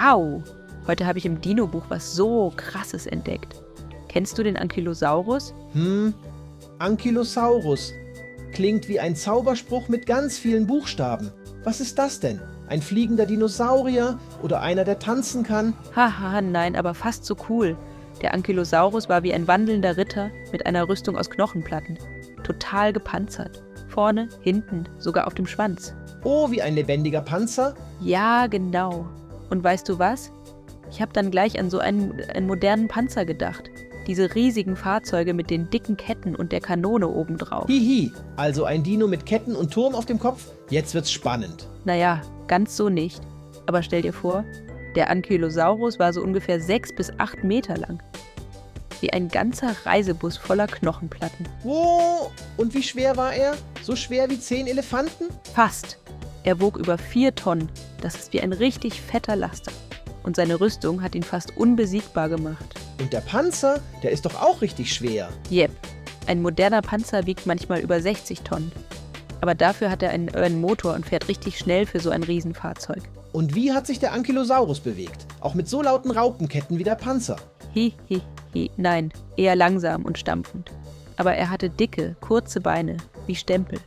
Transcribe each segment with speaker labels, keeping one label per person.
Speaker 1: Wow, heute habe ich im Dino-Buch was so Krasses entdeckt. Kennst du den Ankylosaurus?
Speaker 2: Ankylosaurus. Klingt wie ein Zauberspruch mit ganz vielen Buchstaben. Was ist das denn? Ein fliegender Dinosaurier oder einer, der tanzen kann?
Speaker 1: Haha, nein, aber fast so cool. Der Ankylosaurus war wie ein wandelnder Ritter mit einer Rüstung aus Knochenplatten. Total gepanzert. Vorne, hinten, sogar auf dem Schwanz.
Speaker 2: Oh, wie ein lebendiger Panzer?
Speaker 1: Ja, genau. Und weißt du was? Ich habe dann gleich an so einen modernen Panzer gedacht. Diese riesigen Fahrzeuge mit den dicken Ketten und der Kanone obendrauf.
Speaker 2: Hihi, also ein Dino mit Ketten und Turm auf dem Kopf? Jetzt wird's spannend.
Speaker 1: Naja, ganz so nicht. Aber stell dir vor, der Ankylosaurus war so ungefähr 6 bis 8 Meter lang. Wie ein ganzer Reisebus voller Knochenplatten.
Speaker 2: Wow, und wie schwer war er? So schwer wie 10 Elefanten?
Speaker 1: Fast. Er wog über 4 Tonnen. Das ist wie ein richtig fetter Laster. Und seine Rüstung hat ihn fast unbesiegbar gemacht.
Speaker 2: Und der Panzer, der ist doch auch richtig schwer.
Speaker 1: Jep, ein moderner Panzer wiegt manchmal über 60 Tonnen. Aber dafür hat er einen Motor und fährt richtig schnell für so ein Riesenfahrzeug.
Speaker 2: Und wie hat sich der Ankylosaurus bewegt? Auch mit so lauten Raupenketten wie der Panzer.
Speaker 1: Nein, eher langsam und stampfend. Aber er hatte dicke, kurze Beine, wie Stempel.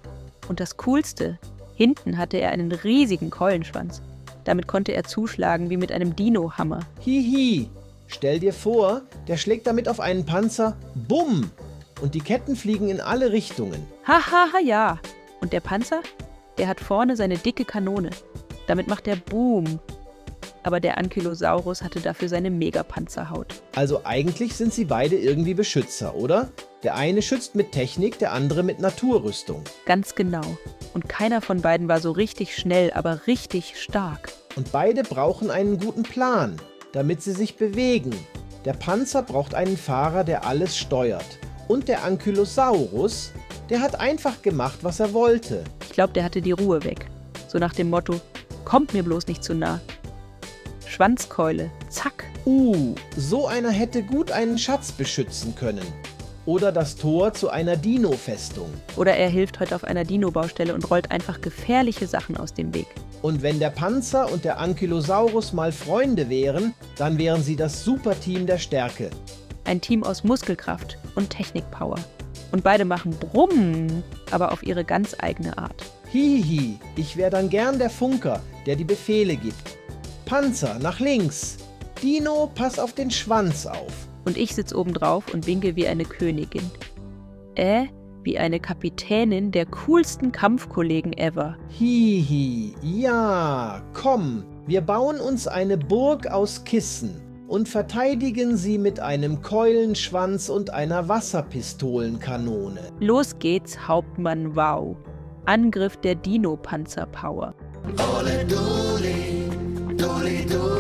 Speaker 1: Und das Coolste, hinten hatte er einen riesigen Keulenschwanz. Damit konnte er zuschlagen wie mit einem Dino-Hammer.
Speaker 2: Hihi, stell dir vor, der schlägt damit auf einen Panzer, bumm! Und die Ketten fliegen in alle Richtungen.
Speaker 1: Hahaha, ja. Und der Panzer? Der hat vorne seine dicke Kanone. Damit macht er Boom. Aber der Ankylosaurus hatte dafür seine Megapanzerhaut.
Speaker 2: Also eigentlich sind sie beide irgendwie Beschützer, oder? Der eine schützt mit Technik, der andere mit Naturrüstung.
Speaker 1: Ganz genau. Und keiner von beiden war so richtig schnell, aber richtig stark.
Speaker 2: Und beide brauchen einen guten Plan, damit sie sich bewegen. Der Panzer braucht einen Fahrer, der alles steuert. Und der Ankylosaurus, der hat einfach gemacht, was er wollte.
Speaker 1: Ich glaube, der hatte die Ruhe weg. So nach dem Motto, kommt mir bloß nicht zu nah. Schwanzkeule, zack.
Speaker 2: So einer hätte gut einen Schatz beschützen können. Oder das Tor zu einer Dino-Festung.
Speaker 1: Oder er hilft heute auf einer Dino-Baustelle und rollt einfach gefährliche Sachen aus dem Weg.
Speaker 2: Und wenn der Panzer und der Ankylosaurus mal Freunde wären, dann wären sie das Superteam der Stärke.
Speaker 1: Ein Team aus Muskelkraft und Technikpower. Und beide machen Brumm, aber auf ihre ganz eigene Art.
Speaker 2: Hihi, ich wäre dann gern der Funker, der die Befehle gibt. Panzer, nach links. Dino, pass auf den Schwanz auf.
Speaker 1: Und ich sitz oben drauf und winke wie eine Königin. Wie eine Kapitänin der coolsten Kampfkollegen ever.
Speaker 2: Hihi, ja, komm, wir bauen uns eine Burg aus Kissen und verteidigen sie mit einem Keulenschwanz und einer Wasserpistolenkanone.
Speaker 1: Los geht's, Hauptmann Wow. Angriff der Dino-Panzer-Power.
Speaker 3: Ole Duli, Duli, Duli.